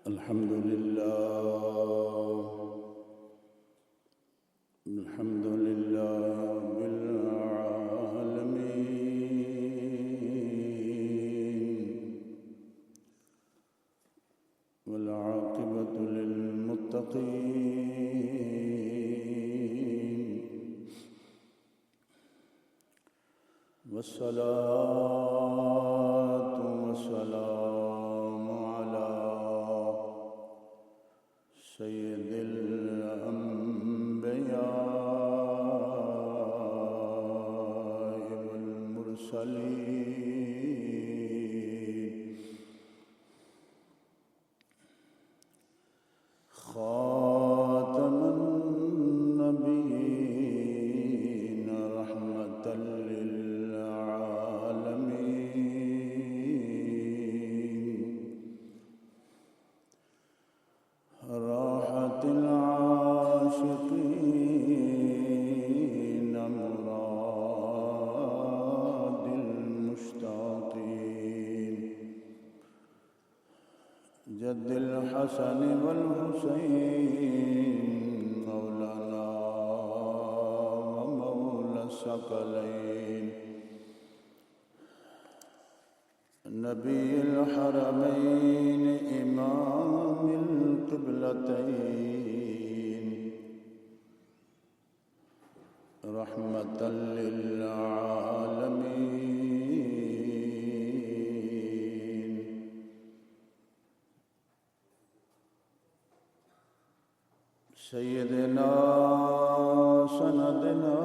الحمد لله رب العالمين والعاقبة للمتقين والصلاة والسلام على سيد الأنبياء والمرسلين خاتم النبيين رحمة للعالمين راحة العاشقين مراد المشتاقين جد الحسن والحسين مولانا ومولى الثقلين نبي الحرمين إمام القبلتين رحمة للعالمين سيدنا سندنا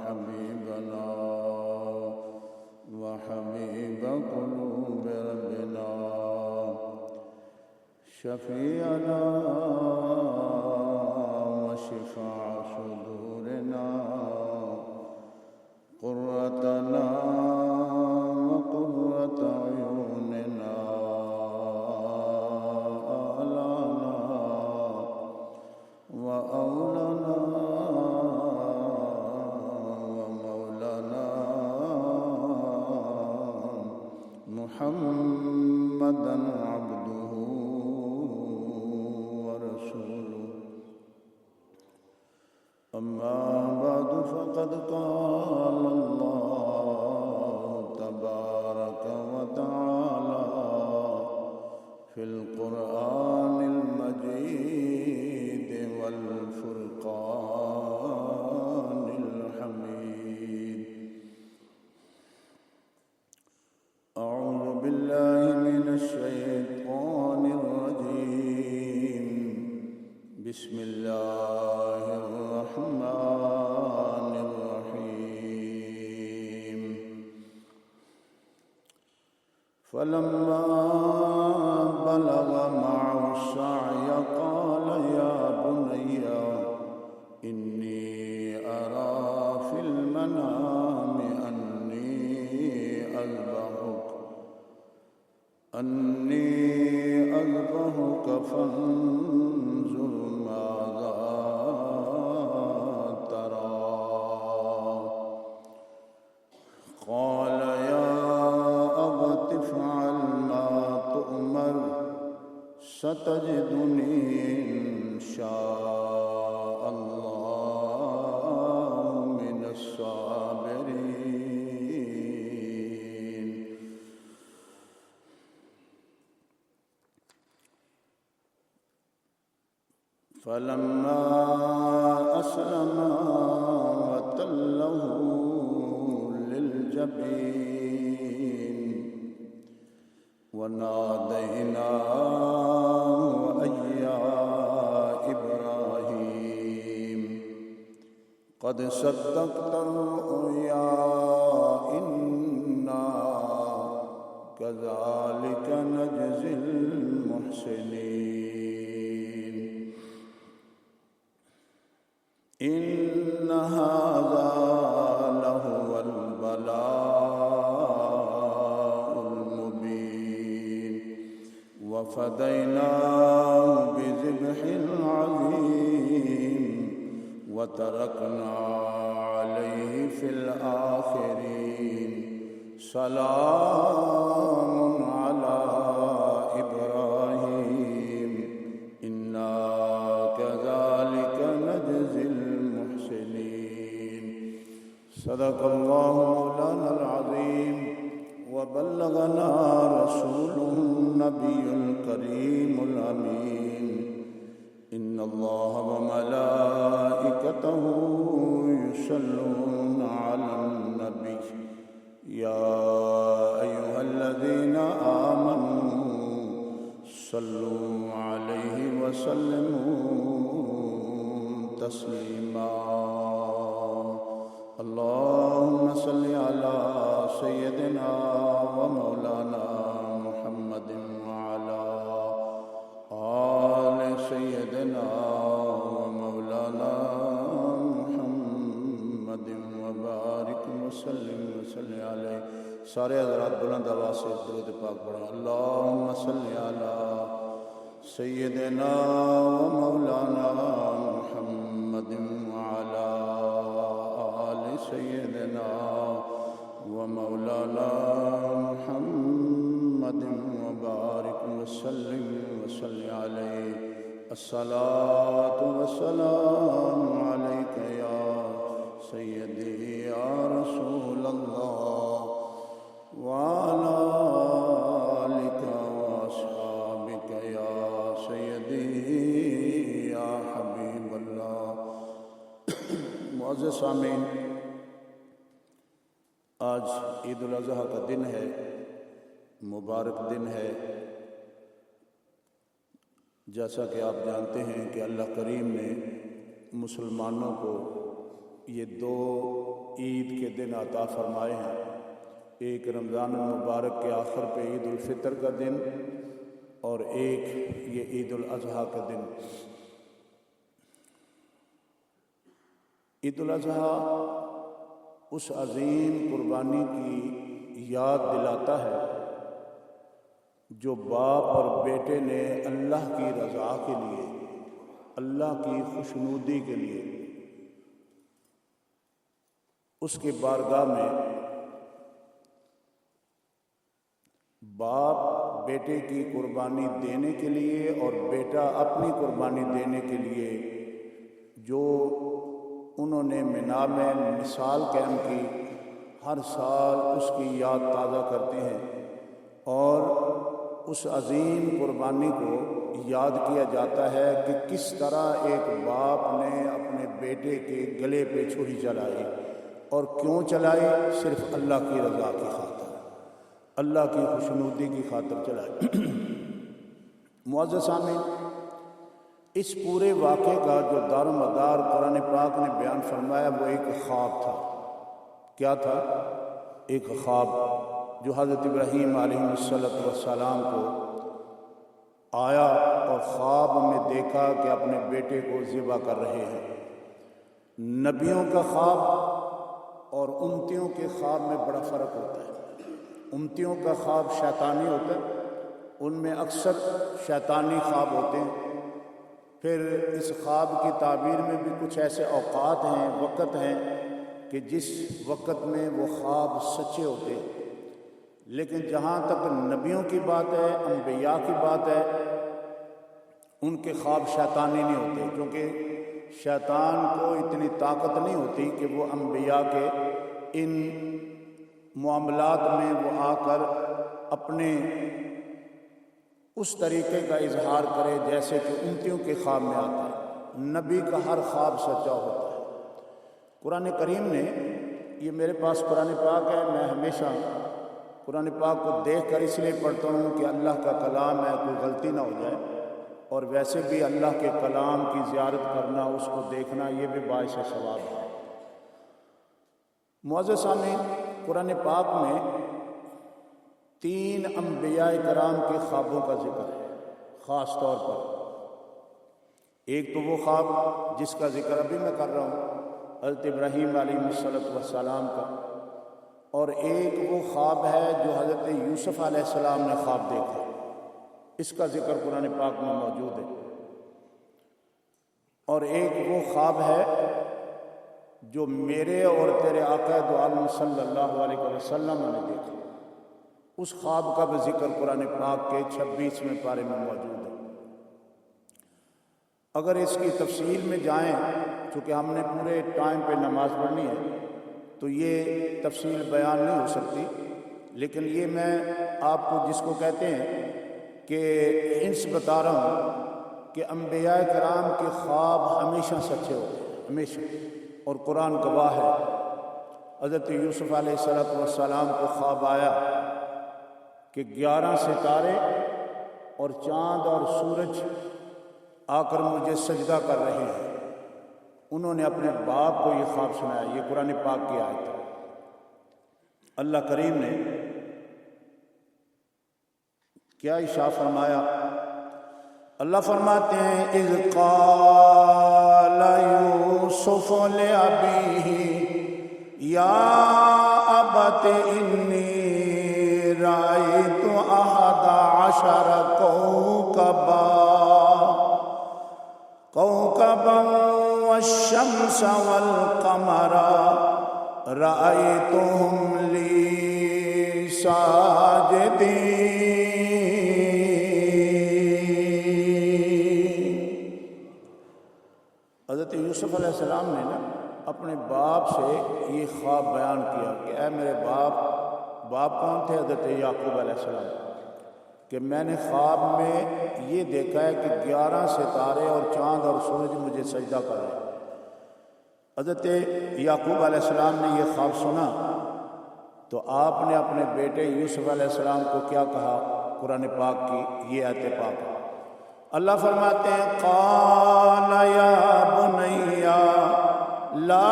حبيبنا وحبيب قلوب ربنا شفيعنا وشفاع صدورنا قرتنا وقرة عيوننا آلانا وأولانا ومولانا محمدا عبده ورسوله أما بعد فقد قال الله تبارك وتعالى في القرآن المجيد والفرقان الحميد أعوذ بالله من الشيطان الرجيم بسم الله الرحمن الرحيم فلما بلغ معه السعي قال يا بني إني أرى في المنام أني أذبحك فانظر ماذا ترى قال يا أبت افعل ما تؤمر ستجدني إن شاء الله من الصابرين فلما أسلما وتله للجبين وناديناه أن يا إبراهيم قد صدقت الرؤيا إنا كذلك نجزي المحسنين إن هذا لهو البلاء المبين وفديناه بذبح عظيم وتركنا عليه في الآخرين سلام على صدق الله مولانا العظيم وبلغنا رسوله النبي الكريم الأمين إن الله وملائكته يصلون على النبي يا أيها الذين آمنوا صلوا عليه وسلموا تسليما اللهم صل على سيدنا ومولانا محمد وعلى آل سيدنا ومولانا محمد وبارك وسلم عليه. سارے حضرات بلند آواز سے درود پاک پڑھیں. اللهم صل على سيدنا ومولانا محمد وعلى آل سيدنا ومولانا محمد وبارك وسلم عليه. الصلاة والسلام عليك يا سيدي يا رسول الله وعلى آلك وأصحابك يا سيدي يا حبيب الله. معزز سامعین، آج عید الاضحیٰ کا دن ہے، مبارک دن ہے. جیسا کہ آپ جانتے ہیں کہ اللہ کریم نے مسلمانوں کو یہ دو عید کے دن عطا فرمائے ہیں. ایک رمضان المبارک کے آخر پہ عید الفطر کا دن اور ایک یہ عید الاضحیٰ کا دن. عید الاضحیٰ اس عظیم قربانی کی یاد دلاتا ہے جو باپ اور بیٹے نے اللہ کی رضا کے لیے، اللہ کی خوشنودی کے لیے اس کے بارگاہ میں باپ بیٹے کی قربانی دینے کے لیے اور بیٹا اپنی قربانی دینے کے لیے جو انہوں نے مینا میں مثال قائم کی، ہر سال اس کی یاد تازہ کرتے ہیں اور اس عظیم قربانی کو یاد کیا جاتا ہے کہ کس طرح ایک باپ نے اپنے بیٹے کے گلے پہ چھری چلائی اور کیوں چلائی؟ صرف اللہ کی رضا کی خاطر، اللہ کی خوشنودی کی خاطر چلائی. معزز سامعین، اس پورے واقعے کا جو دار و مدار قرآن پاک نے بیان فرمایا وہ ایک خواب تھا. کیا تھا؟ ایک خواب جو حضرت ابراہیم علیہ السلام کو آیا اور خواب میں دیکھا کہ اپنے بیٹے کو ذبح کر رہے ہیں. نبیوں کا خواب اور امتیوں کے خواب میں بڑا فرق ہوتا ہے. امتیوں کا خواب شیطانی ہوتا ہے، ان میں اکثر شیطانی خواب ہوتے ہیں. پھر اس خواب کی تعبیر میں بھی کچھ ایسے اوقات ہیں، وقت ہیں کہ جس وقت میں وہ خواب سچے ہوتے ہیں. لیکن جہاں تک نبیوں کی بات ہے، انبیاء کی بات ہے، ان کے خواب شیطانی نہیں ہوتے، کیونکہ شیطان کو اتنی طاقت نہیں ہوتی کہ وہ انبیاء کے ان معاملات میں وہ آ کر اپنے اس طریقے کا اظہار کرے جیسے کہ امتیوں کے خواب میں آتا ہے. نبی کا ہر خواب سچا ہوتا ہے. قرآن کریم نے، یہ میرے پاس قرآن پاک ہے، میں ہمیشہ قرآن پاک کو دیکھ کر اس لیے پڑھتا ہوں کہ اللہ کا کلام ہے، کوئی غلطی نہ ہو جائے، اور ویسے بھی اللہ کے کلام کی زیارت کرنا، اس کو دیکھنا، یہ بھی باعث ثواب ہے. معزز سامعین، قرآن پاک میں 3 انبیاء کرام کے خوابوں کا ذکر ہے خاص طور پر. ایک تو وہ خواب جس کا ذکر ابھی میں کر رہا ہوں، حضرت ابراہیم علیہ السلام کا، اور ایک وہ خواب ہے جو حضرت یوسف علیہ السلام نے خواب دیکھا. اس کا ذکر قرآن پاک میں موجود ہے. اور ایک وہ خواب ہے جو میرے اور تیرے آقا دو عالم صلی اللہ علیہ وسلم نے دیکھا. اس خواب کا بھی ذکر قرآن پاک کے 26ویں پارے میں موجود ہے. اگر اس کی تفصیل میں جائیں، چونکہ ہم نے پورے ٹائم پہ نماز پڑھنی ہے، تو یہ تفصیل بیان نہیں ہو سکتی، لیکن یہ میں آپ کو جس کو کہتے ہیں کہ ہنس بتا رہا ہوں کہ انبیاء کرام کے خواب ہمیشہ سچے ہوتے ہیں، ہمیشہ، اور قرآن گواہ ہے۔ حضرت یوسف علیہ السلام کو خواب آیا کہ 11 ستارے اور چاند اور سورج آ کر مجھے سجدہ کر رہے ہیں۔ انہوں نے اپنے باپ کو یہ خواب سنایا، یہ قرآن پاک کی آیت ہے۔ اللہ کریم نے کیا ارشاد فرمایا؟ اللہ فرماتے ہیں اذ قال یوسف لأبیہ یا ابت انی رأیت 11 کوكبا والشمس والقمر رأيتهم لي ساجدين۔ حضرت یوسف علیہ السلام نے اپنے باپ سے یہ خواب بیان کیا کہ اے میرے باپ کون تھے؟ حضرت یعقوب علیہ السلام، کہ میں نے خواب میں یہ دیکھا ہے کہ 11 ستارے اور چاند اور سورج مجھے سجدہ کر رہے ہیں۔ حضرت یعقوب علیہ السلام نے یہ خواب سنا تو آپ نے اپنے بیٹے یوسف علیہ السلام کو کیا کہا؟ قرآن پاک کی یہ آیت پاک ہے۔ اللہ فرماتے ہیں قال یا بنی لا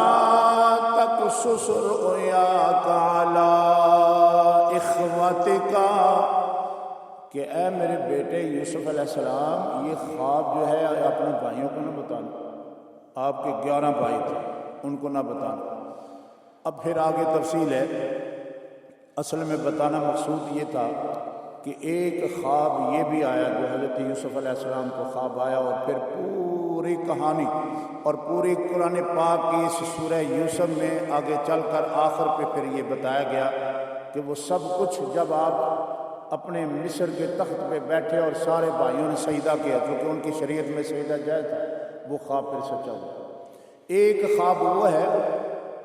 تقصص رؤیاک علی اخوتک، کہ اے میرے بیٹے یوسف علیہ السلام یہ خواب جو ہے اپنے بھائیوں کو نہ بتانا، آپ کے 11 بھائی تھے ان کو نہ بتانا۔ اب پھر آگے تفصیل ہے، اصل میں بتانا مقصود یہ تھا کہ ایک خواب یہ بھی آیا جو حضرت یوسف علیہ السلام کو خواب آیا، اور پھر پوری کہانی اور پوری قرآن پاک کی اس سورہ یوسف میں آگے چل کر آخر پہ پھر یہ بتایا گیا کہ وہ سب کچھ جب آپ اپنے مصر کے تخت پہ بیٹھے اور سارے بھائیوں نے سجدہ کیا کیونکہ ان کی شریعت میں سجدہ جائز تھا، وہ خواب پھر سچا ہوا۔ ایک خواب وہ ہے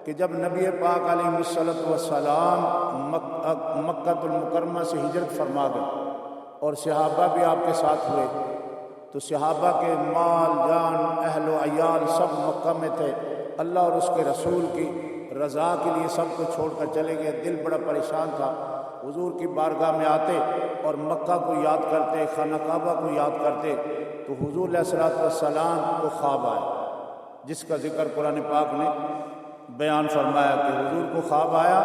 کہ جب نبی پاک علیہ السلام مکہ المکرمہ سے ہجرت فرما گئے اور صحابہ بھی آپ کے ساتھ ہوئے، تو صحابہ کے مال جان اہل و عیال سب مکہ میں تھے، اللہ اور اس کے رسول کی رضا کے لیے سب کو چھوڑ کر چلے گئے، دل بڑا پریشان تھا۔ حضور کی بارگاہ میں آتے اور مکہ کو یاد کرتے، خانہ کعبہ کو یاد کرتے، تو حضور علیہ السلام کو خواب آیا جس کا ذکر قرآن پاک نے بیان فرمایا کہ حضور کو خواب آیا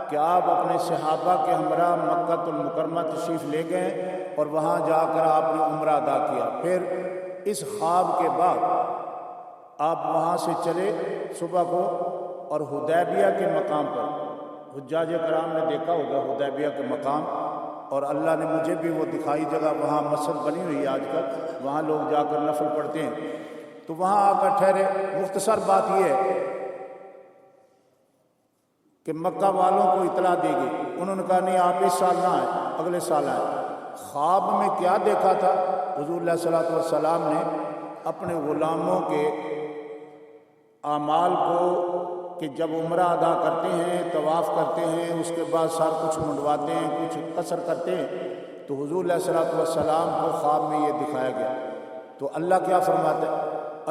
کہ آپ اپنے صحابہ کے ہمراہ مکہ المکرمہ تشریف لے گئے اور وہاں جا کر آپ نے عمرہ ادا کیا۔ پھر اس خواب کے بعد آپ وہاں سے چلے صبح کو اور حدیبیہ کے مقام پر، حجاج کرام نے دیکھا ہوگا حدیبیہ کے مقام، اور اللہ نے مجھے بھی وہ دکھائی جگہ، وہاں مسجد بنی ہوئی ہے آج کل، وہاں لوگ جا کر نفل پڑھتے ہیں، تو وہاں آ کر ٹھہرے۔ مختصر بات یہ ہے کہ مکہ والوں کو اطلاع دی گئی، انہوں نے کہا نہیں آپ اس سال نہ آئے، اگلے سال آئے۔ خواب میں کیا دیکھا تھا؟ حضور علیہ الصلوۃ والسلام نے اپنے غلاموں کے اعمال کو کہ جب عمرہ ادا کرتے ہیں، طواف کرتے ہیں، اس کے بعد سر کچھ منڈواتے ہیں، کچھ قصر کرتے ہیں، تو حضور علیہ الصلوۃ والسلام کو خواب میں یہ دکھایا گیا۔ تو اللہ کیا فرماتا ہے؟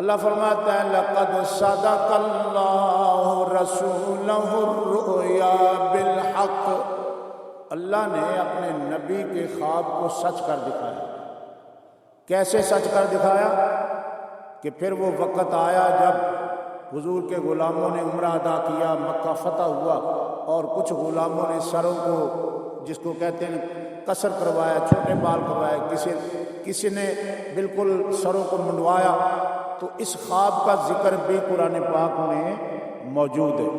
اللہ فرماتا ہے لَقَدْ صَدَقَ اللَّهُ رَسُولَهُ الرُّؤْيَا بِالْحَقِّ، اللہ نے اپنے نبی کے خواب کو سچ کر دکھایا۔ کیسے سچ کر دکھایا؟ کہ پھر وہ وقت آیا جب حضور کے غلاموں نے عمرہ ادا کیا، مکہ فتح ہوا، اور کچھ غلاموں نے سروں کو جس کو کہتے ہیں قصر کروایا، چھوٹے بال کروائے، کسی نے بالکل سروں کو منڈوایا۔ تو اس خواب کا ذکر بھی قرآن پاک میں موجود ہے۔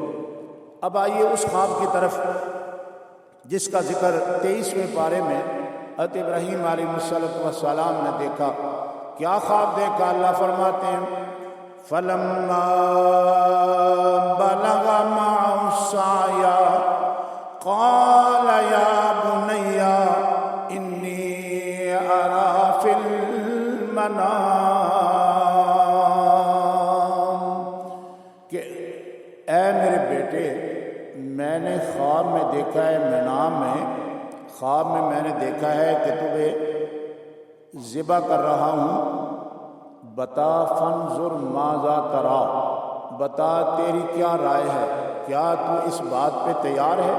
اب آئیے اس خواب کی طرف جس کا ذکر 23ویں پارے میں حضرت ابراہیم علیہ السلام نے دیکھا۔ کیا خواب دیکھا؟ اللہ فرماتے ہیں فَلَمَّا بَلَغَ مَعَهُ السَّعْيَ قَالَ يَا بُنَيَّ إِنِّي أَرَىٰ فِي الْمَنَامِ، کہ اے میرے بیٹے خواب میں دیکھا ہے، منام میں خواب میں میں نے دیکھا ہے کہ تمہیں ذبح کر رہا ہوں، بتا فانظر ماذا ترا، بتا تیری کیا رائے ہے، کیا تو اس بات پہ تیار ہے؟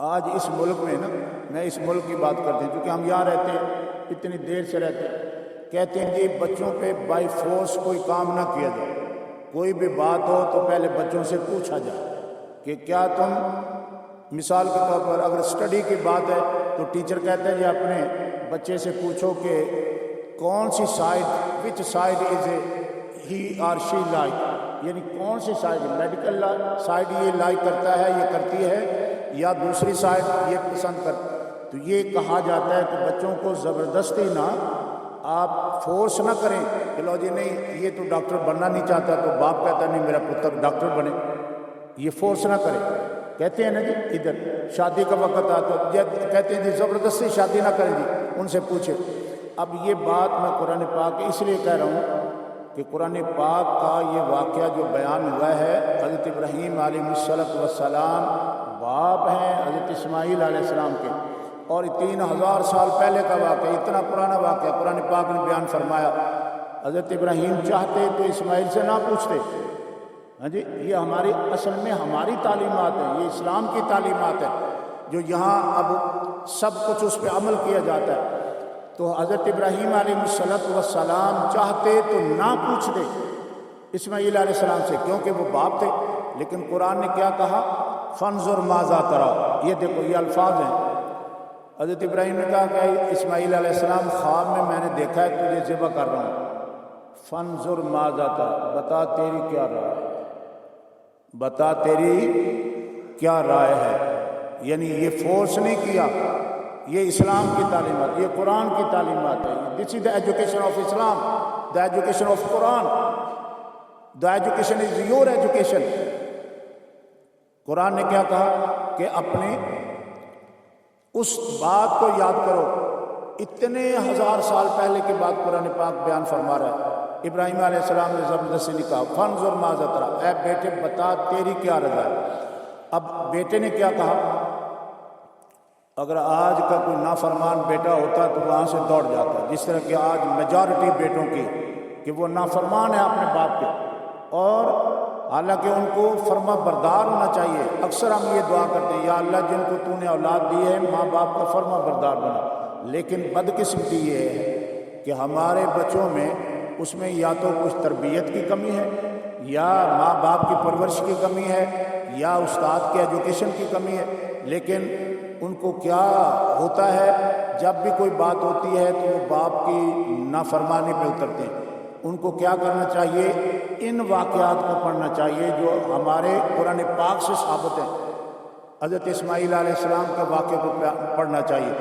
آج اس ملک میں نا، میں اس ملک کی بات کرتی ہوں کیونکہ ہم یہاں رہتے ہیں، اتنی دیر سے رہتے ہیں، کہتے ہیں کہ بچوں پہ بائی فورس کوئی کام نہ کیا جائے، کوئی بھی بات ہو تو پہلے بچوں سے پوچھا جائے کہ کیا تم، مثال کے طور پر اگر اسٹڈی کی بات ہے تو ٹیچر کہتے ہیں کہ اپنے بچے سے پوچھو کہ کون سی سائڈ، وچ سائڈ از اے ہی اور شی لائک، یعنی کون سی سائڈ، میڈیکل سائڈ یہ لائک کرتا ہے، یہ کرتی ہے، یا دوسری سائڈ یہ پسند کرتا ہے۔ تو یہ کہا جاتا ہے کہ بچوں کو زبردستی نہ آپ فورس نہ کریں کہ لو جی نہیں یہ تو ڈاکٹر بننا نہیں چاہتا تو باپ کہتا نہیں میرا پتر ڈاکٹر بنے، یہ فورس نہ کریں۔ کہتے ہیں نا جی ادھر شادی کا وقت آتا ہے کہتے ہیں جی زبردستی شادی نہ کریں جی، ان سے پوچھے۔ اب یہ بات میں قرآن پاک اس لیے کہہ رہا ہوں کہ قرآن پاک کا یہ واقعہ جو بیان ہوا ہے، حضرت ابراہیم علیہ السلام باپ ہیں حضرت اسماعیل علیہ السلام کے، اور 3000 سال پہلے کا واقعہ، اتنا پرانا واقعہ قرآن پاک نے بیان فرمایا۔ حضرت ابراہیم چاہتے تو اسماعیل سے نہ پوچھتے، ہاں جی، یہ ہماری اصل میں ہماری تعلیمات ہیں، یہ اسلام کی تعلیمات ہے جو یہاں اب سب کچھ اس پہ عمل کیا جاتا ہے۔ تو حضرت ابراہیم علیہ السلام چاہتے تو نہ پوچھتے اسماعیل علیہ السلام سے، کیونکہ وہ باپ تھے، لیکن قرآن نے کیا کہا؟ فانظر ماذا ترا، یہ دیکھو یہ الفاظ ہیں۔ حضرت ابراہیم نے کہا کہ اسماعیل علیہ السلام خواب میں نے دیکھا ہے تجھے ذبح کر رہا ہوں، فانظر ماذا ترا، بتا تیری کیا رائے ہے، بتا تیری کیا رائے ہے۔ یعنی یہ فورس نہیں کیا، یہ اسلام کی تعلیمات، یہ قرآن کی تعلیمات ہے۔ This is the education of Islam, the education of Quran, the education is your education. Quran نے کیا کہا کہ اپنے اس بات کو یاد کرو، اتنے 1000 سال پہلے کی بات قرآن پاک بیان فرما رہا ہے۔ ابراہیم علیہ السلام نے زبردستی نہیں کہا فانظر ماذا ترا، اے بیٹے بتا تیری کیا رضا ہے۔ اب بیٹے نے کیا کہا؟ اگر آج کا کوئی نافرمان بیٹا ہوتا تو وہاں سے دوڑ جاتا، جس طرح کہ آج میجارٹی بیٹوں کی کہ وہ نافرمان ہے اپنے باپ کے، اور حالانکہ ان کو فرما بردار ہونا چاہیے۔ اکثر ہم یہ دعا کرتے ہیں یا اللہ جن کو تو نے اولاد دی ہے ماں باپ کا فرما بردار بنا، لیکن بدقسمتی یہ ہے کہ ہمارے بچوں میں اس میں یا تو کچھ تربیت کی کمی ہے، یا ماں باپ کی پرورش کی کمی ہے، یا استاد کے ایجوکیشن کی کمی ہے، لیکن ان کو کیا ہوتا ہے جب بھی کوئی بات ہوتی ہے تو وہ باپ کی نافرمانی پہ اترتے ہیں۔ ان کو کیا کرنا چاہیے؟ ان واقعات کو پڑھنا چاہیے جو ہمارے قرآن پاک سے ثابت ہیں۔ حضرت اسماعیل علیہ السلام کے واقعے کو پڑھنا چاہیے۔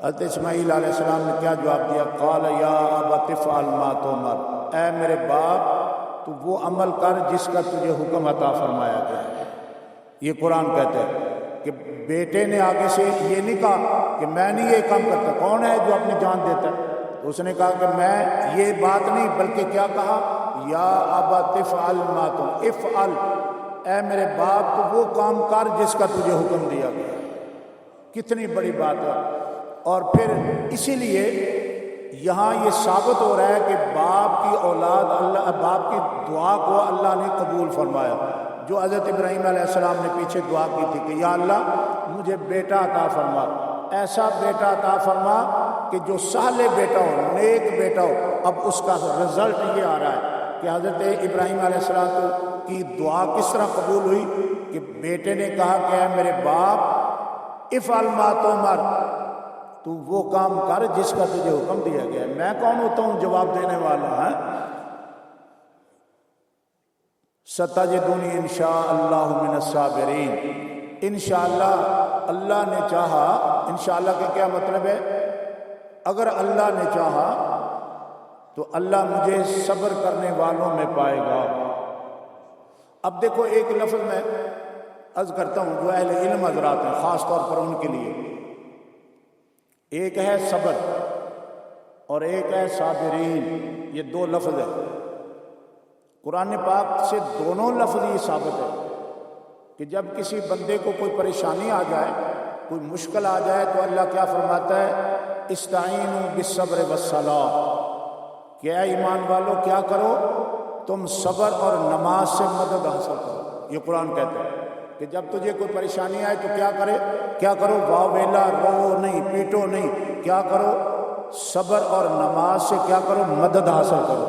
حضرت اسماعیل علیہ السلام نے کیا جواب دیا؟ قال یا ابت افعل ما تؤمر، اے میرے باپ تو وہ عمل کر جس کا تجھے حکم عطا فرمایا گیا ہے۔ یہ قرآن کہتا ہے کہ بیٹے نے آگے سے یہ نہیں کہا کہ میں نہیں یہ کام کرتا، کون ہے جو اپنی جان دیتا ہے؟ اس نے کہا کہ میں یہ بات نہیں، بلکہ کیا کہا؟ یا ابت افعل ما تؤمر، افعل، اے میرے باپ تو وہ کام کر جس کا تجھے حکم دیا گیا ہے۔ کتنی بڑی بات ہے۔ اور پھر اسی لیے یہاں یہ ثابت ہو رہا ہے کہ باپ کی اولاد، اللہ باپ کی دعا کو اللہ نے قبول فرمایا، جو حضرت ابراہیم علیہ السلام نے پیچھے دعا کی تھی کہ یا اللہ مجھے بیٹا عطا فرما، ایسا بیٹا عطا فرما کہ جو صالح بیٹا ہو، نیک بیٹا ہو۔ اب اس کا رزلٹ یہ آ رہا ہے کہ حضرت ابراہیم علیہ السلام کی دعا کس طرح قبول ہوئی کہ بیٹے نے کہا کہ اے میرے باپ افعل ما تؤمر، تو وہ کام کر جس کا تجھے حکم دیا گیا ہے۔ میں کون ہوتا ہوں جواب دینے والا ہے؟ ستجدنی انشاء اللہ من الصابرین، انشاءاللہ اللہ نے چاہا، انشاءاللہ کا کیا مطلب ہے؟ اگر اللہ نے چاہا تو اللہ مجھے صبر کرنے والوں میں پائے گا۔ اب دیکھو ایک لفظ میں عرض کرتا ہوں جو اہل علم حضرات ہیں، خاص طور پر ان کے لیے، ایک ہے صبر اور ایک ہے صابرین، یہ دو لفظ ہیں۔ قرآن پاک سے دونوں لفظ یہ ثابت ہے کہ جب کسی بندے کو کوئی پریشانی آ جائے، کوئی مشکل آ جائے، تو اللہ کیا فرماتا ہے؟ استعینوا بالصبر والصلاۃ، کہ اے ایمان والو کیا کرو؟ تم صبر اور نماز سے مدد حاصل کرو۔ یہ قرآن کہتا ہے کہ جب تجھے کوئی پریشانی آئے تو کیا کرو؟ واو ویلا، رو نہیں، پیٹو نہیں، کیا کرو؟ صبر اور نماز سے کیا کرو؟ مدد حاصل کرو۔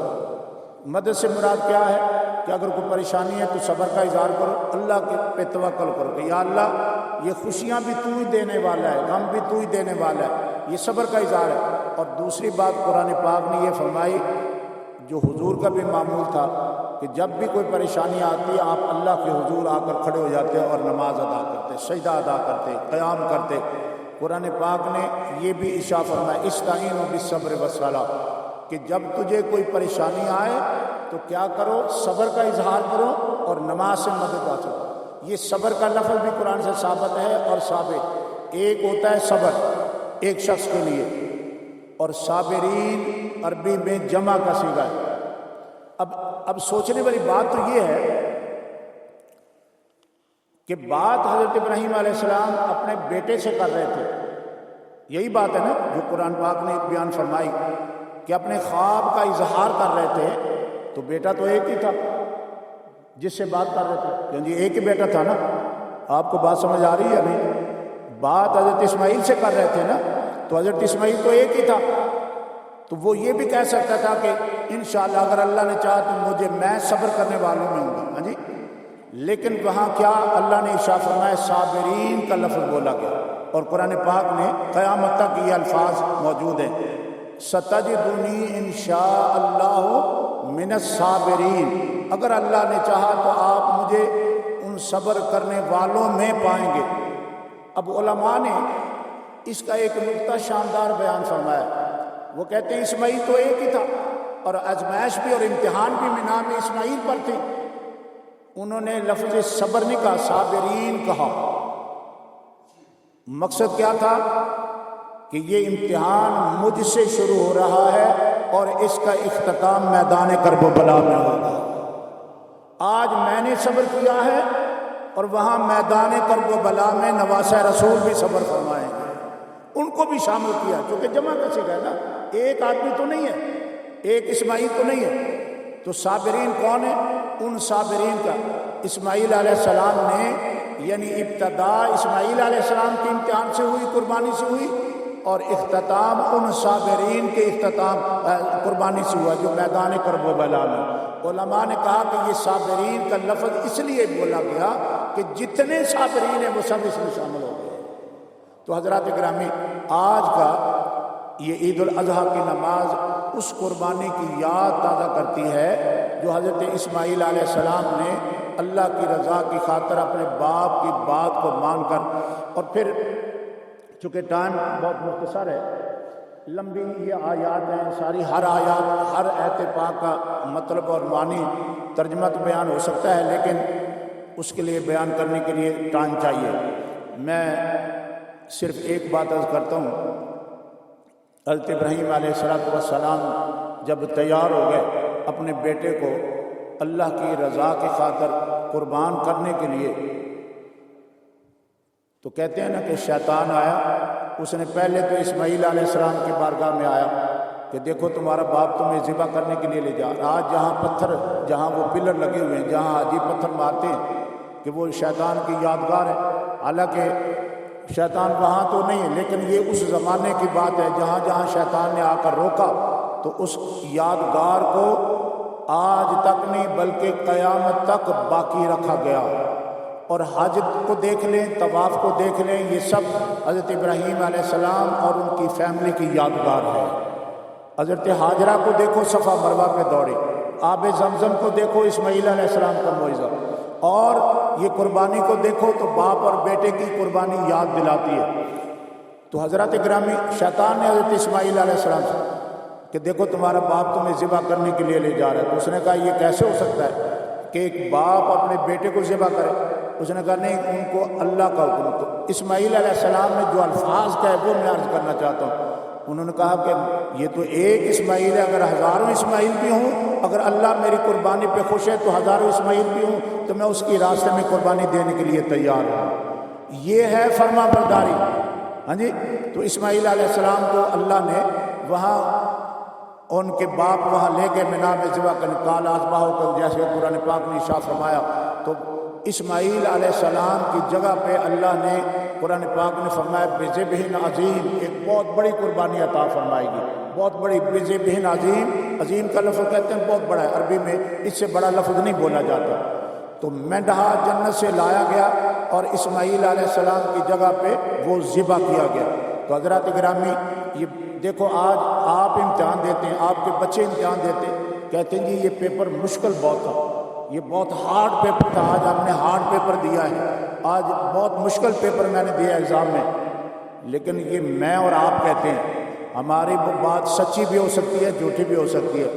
مدد سے مراد کیا ہے؟ کہ اگر کوئی پریشانی ہے تو صبر کا اظہار کرو، اللہ کے پہ توکل کرو کہ یا اللہ یہ خوشیاں بھی تو ہی دینے والا ہے، غم بھی تو ہی دینے والا ہے، یہ صبر کا اظہار ہے۔ اور دوسری بات قرآن پاک نے یہ فرمائی، جو حضور کا بھی معمول تھا کہ جب بھی کوئی پریشانی آتی آپ اللہ کے حضور آ کر کھڑے ہو جاتے اور نماز ادا کرتے، سجدہ ادا کرتے، قیام کرتے۔ قرآن پاک نے یہ بھی ارشاد فرمایا استعینوا بالصبر والصلاۃ، کہ جب تجھے کوئی پریشانی آئے تو کیا کرو؟ صبر کا اظہار کرو اور نماز سے مدد حاصل کرو۔ یہ صبر کا لفظ بھی قرآن سے ثابت ہے اور ثابت۔ ایک ہوتا ہے صبر ایک شخص کے لیے، اور صابرین عربی میں جمع کا صیغہ ہے۔ اب سوچنے والی بات تو یہ ہے کہ بات حضرت ابراہیم علیہ السلام اپنے بیٹے سے کر رہے تھے، یہی بات ہے نا جو قرآن پاک نے بیان فرمائی کہ اپنے خواب کا اظہار کر رہے تھے، تو بیٹا تو ایک ہی تھا جس سے بات کر رہے تھے، کیونکہ ایک ہی بیٹا تھا نا۔ آپ کو بات سمجھ آ رہی ہے ابھی؟ بات حضرت اسماعیل سے کر رہے تھے نا، تو حضرت اسماعیل تو ایک ہی تھا، تو وہ یہ بھی کہہ سکتا تھا کہ انشاءاللہ اگر اللہ نے چاہا تو میں صبر کرنے والوں میں ہوں گا، ہاں جی۔ لیکن وہاں کیا اللہ نے ارشاد فرمایا؟ صابرین کا لفظ بولا گیا، اور قرآن پاک میں قیامت تک یہ الفاظ موجود ہیں، ستجدنی انشاء اللہ من الصابرین، اگر اللہ نے چاہا تو آپ مجھے ان صبر کرنے والوں میں پائیں گے۔ اب علماء نے اس کا ایک نکتہ شاندار بیان فرمایا، وہ کہتے ہیں اسماعیل تو ایک ہی تھا، اور آزمائش بھی اور امتحان بھی نام اسماعیل پر تھی، انہوں نے لفظ صبر نہیں کہا، صابرین کہا۔ مقصد کیا تھا؟ کہ یہ امتحان مجھ سے شروع ہو رہا ہے اور اس کا اختتام میدان کرب و بلا میں ہوگا۔ آج میں نے صبر کیا ہے اور وہاں میدان کرب و بلا میں نواسہ رسول بھی صبر فرمائیں گے، ان کو بھی شامل کیا، کیونکہ جمع کیسے گئے نا، ایک آدمی تو نہیں ہے، ایک اسماعیل تو نہیں ہے۔ تو صابرین کون ہے؟ ان صابرین کا اسماعیل علیہ السلام نے، یعنی ابتدا اسماعیل علیہ السلام کے امتحان سے ہوئی، قربانی سے ہوئی، اور اختتام ان صابرین کے قربانی سے ہوا جو میدان کرب و بلا میں۔ علماء نے کہا کہ یہ صابرین کا لفظ اس لیے بولا گیا کہ جتنے صابرین ہیں وہ سب اس میں شامل ہو گئے۔ تو حضرات گرامی، آج کا یہ عید الاضحیٰ کی نماز اس قربانی کی یاد تازہ کرتی ہے جو حضرت اسماعیل علیہ السلام نے اللہ کی رضا کی خاطر اپنے باپ کی بات کو مان کر، اور پھر چونکہ ٹائم بہت مختصر ہے، لمبی یہ آیات ہیں ساری، ہر آیات ہر آیت پاک کا مطلب اور معنی ترجمہ تو بیان ہو سکتا ہے، لیکن اس کے لیے بیان کرنے کے لیے ٹائم چاہیے۔ میں صرف ایک بات عرض کرتا ہوں، حضرت ابراہیم علیہ السلام جب تیار ہو گئے اپنے بیٹے کو اللہ کی رضا کی خاطر قربان کرنے کے لیے، تو کہتے ہیں نا کہ شیطان آیا، اس نے پہلے تو اسماعیل علیہ السلام کی بارگاہ میں آیا کہ دیکھو تمہارا باپ تمہیں ذبح کرنے کے لیے لے جا، آج جہاں وہ پلر لگے ہوئے ہیں، جہاں حاجی پتھر مارتے ہیں کہ وہ شیطان کی یادگار ہے، حالانکہ شیطان وہاں تو نہیں ہے، لیکن یہ اس زمانے کی بات ہے جہاں جہاں شیطان نے آ کر روکا تو اس یادگار کو آج تک نہیں بلکہ قیامت تک باقی رکھا گیا۔ اور حج کو دیکھ لیں، طواف کو دیکھ لیں، یہ سب حضرت ابراہیم علیہ السلام اور ان کی فیملی کی یادگار ہے۔ حضرت حاجرہ کو دیکھو صفا مروہ پہ دوڑے، آب زمزم کو دیکھو اسماعیل علیہ السلام کا معجزہ، اور یہ قربانی کو دیکھو تو باپ اور بیٹے کی قربانی یاد دلاتی ہے۔ تو حضرات گرامی، شیطان نے حضرت اسماعیل علیہ السلام سے کہ دیکھو تمہارا باپ تمہیں ذبح کرنے کے لیے لے جا رہا ہے، تو اس نے کہا یہ کیسے ہو سکتا ہے کہ ایک باپ اپنے بیٹے کو ذبح کرے؟ اس نے کہا نہیں، ان کو اللہ کا حکم۔ تو اسماعیل علیہ السلام نے جو الفاظ کہے وہ میں عرض کرنا چاہتا ہوں۔ انہوں نے کہا کہ یہ تو ایک اسماعیل ہے، اگر ہزاروں اسماعیل بھی ہوں، اگر اللہ میری قربانی پہ خوش ہے تو ہزاروں اسماعیل بھی ہوں تو میں اس کی راستے میں قربانی دینے کے لیے تیار ہوں۔ یہ ہے فرما برداری۔ ہاں جی، تو اسماعیل علیہ السلام کو اللہ نے وہاں ان کے باپ وہاں لے کے مینا میں ذبح کرنے کالا اذبحہ کو، جیسے قرآن پاک نے ارشاد فرمایا، تو اسماعیل علیہ السلام کی جگہ پہ اللہ نے قرآن پاک نے فرمایا بذبح عظیم، ایک بہت بڑی قربانی عطا فرمائے گی، بہت بڑی۔ بذبح عظیم، عظیم کا لفظ کہتے ہیں بہت بڑا ہے، عربی میں اس سے بڑا لفظ نہیں بولا جاتا۔ تو مینڈھا جنت سے لایا گیا اور اسماعیل علیہ السلام کی جگہ پہ وہ ذبح کیا گیا۔ تو حضرات گرامی، یہ دیکھو آج آپ امتحان دیتے ہیں، آپ کے بچے امتحان دیتے ہیں، کہتے ہیں جی یہ پیپر مشکل بہت تھا، یہ بہت ہارڈ پیپر تھا، آج ہم نے ہارڈ پیپر دیا ہے، آج بہت مشکل پیپر میں نے دیا ایگزام میں۔ لیکن یہ میں اور آپ کہتے ہیں، ہماری وہ بات سچی بھی ہو سکتی ہے، جھوٹی بھی ہو سکتی ہے،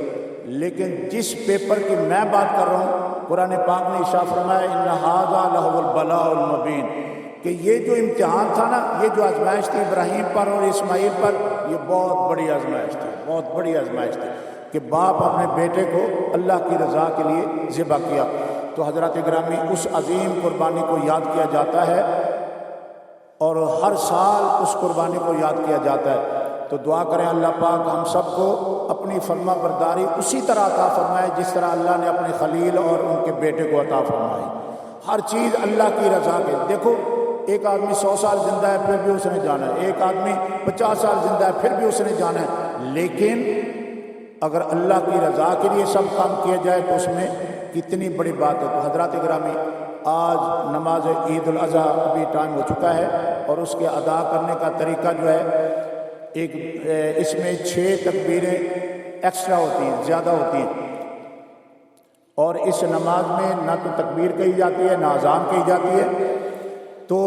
لیکن جس پیپر کی میں بات کر رہا ہوں قرآن پاک نے ارشاد فرمایا ان ھذا لھو البلاء المبین، کہ یہ جو امتحان تھا نا، یہ جو آزمائش تھی ابراہیم پر اور اسماعیل پر، یہ بہت بڑی آزمائش تھی، بہت بڑی آزمائش تھی کہ باپ اپنے بیٹے کو اللہ کی رضا کے لیے ذبح کیا۔ تو حضرات گرامی، اس عظیم قربانی کو یاد کیا جاتا ہے اور ہر سال اس قربانی کو یاد کیا جاتا ہے۔ تو دعا کریں اللہ پاک ہم سب کو اپنی فرما برداری اسی طرح عطا فرمائے جس طرح اللہ نے اپنے خلیل اور ان کے بیٹے کو عطا فرمائی۔ ہر چیز اللہ کی رضا کے۔ دیکھو ایک آدمی 100 سال زندہ ہے پھر بھی اس نے جانا ہے، ایک آدمی 50 سال زندہ ہے پھر بھی اس نے جانا ہے، لیکن اگر اللہ کی رضا کے لیے سب کام کیا جائے تو اس میں کتنی بڑی بات ہے۔ تو حضرات گرامی، آج نماز عید الاضحیٰ ابھی ٹائم ہو چکا ہے اور اس کے ادا کرنے کا طریقہ جو ہے، ایک اس میں 6 تکبیریں ایکسٹرا ہوتی ہیں، زیادہ ہوتی ہیں، اور اس نماز میں نہ تو تکبیر کہی جاتی ہے نہ اذان کہی جاتی ہے۔ تو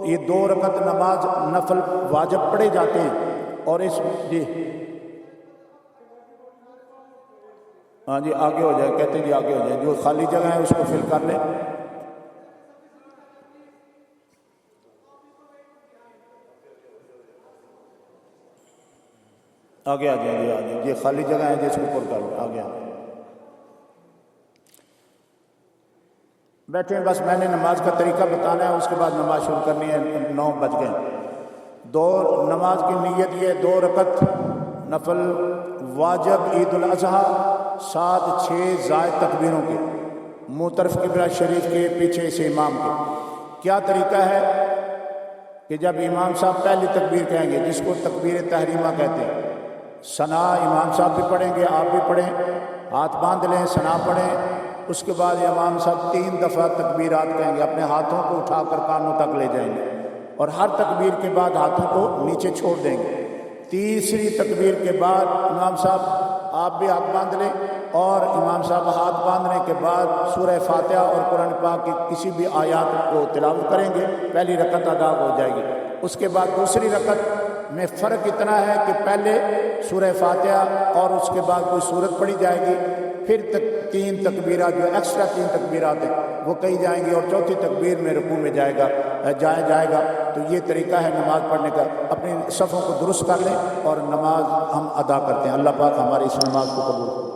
یہ 2 رکعت نماز نفل واجب پڑھے جاتے ہیں، اور اس جی ہاں جی آگے ہو جائے، کہتے ہیں جی آگے ہو جائے، جو خالی جگہ ہے اس کو فل کر لیں۔ آگے آ جائیں گے، آگے یہ خالی جگہ ہے جس کو پر کر لیں، آگے آ جائیں۔ بیٹھے بس میں نے نماز کا طریقہ بتانا ہے، اس کے بعد نماز شروع کرنی ہے، 9 بج گئے۔ 2 نماز کی نیت یہ 2 رکعت نفل واجب عید الاضحیٰ 7-6 زائد تکبیروں کے، منہ طرف قبلہ شریف کے، پیچھے سے امام کے۔ کیا طریقہ ہے کہ جب امام صاحب پہلی تکبیر کہیں گے جس کو تکبیر تحریمہ کہتے ہیں، ثنا امام صاحب بھی پڑھیں گے، آپ بھی پڑھیں، ہاتھ باندھ لیں، ثنا پڑھیں، اس کے بعد امام صاحب 3 دفعہ تکبیرات کہیں گے، اپنے ہاتھوں کو اٹھا کر کانوں تک لے جائیں گے اور ہر تکبیر کے بعد ہاتھوں کو نیچے چھوڑ دیں گے۔ تیسری تکبیر کے بعد امام صاحب آپ بھی ہاتھ باندھ لیں، اور امام صاحب ہاتھ باندھنے کے بعد سورہ فاتحہ اور قرآن پاک کی کسی بھی آیات کو تلاوت کریں گے، پہلی رکعت ادا ہو جائے گی۔ اس کے بعد دوسری رکعت میں فرق اتنا ہے کہ پہلے سورہ فاتحہ اور اس کے بعد کوئی سورت پڑھی جائے گی، پھر 3 تکبیرات جو ایکسٹرا 3 تکبیرات ہیں وہ کہی جائیں گی، اور چوتھی تکبیر میں رکوع میں جائے گا۔ تو یہ طریقہ ہے نماز پڑھنے کا۔ اپنی صفوں کو درست کر لیں اور نماز ہم ادا کرتے ہیں۔ اللہ پاک ہماری اس نماز کو قبول کرے۔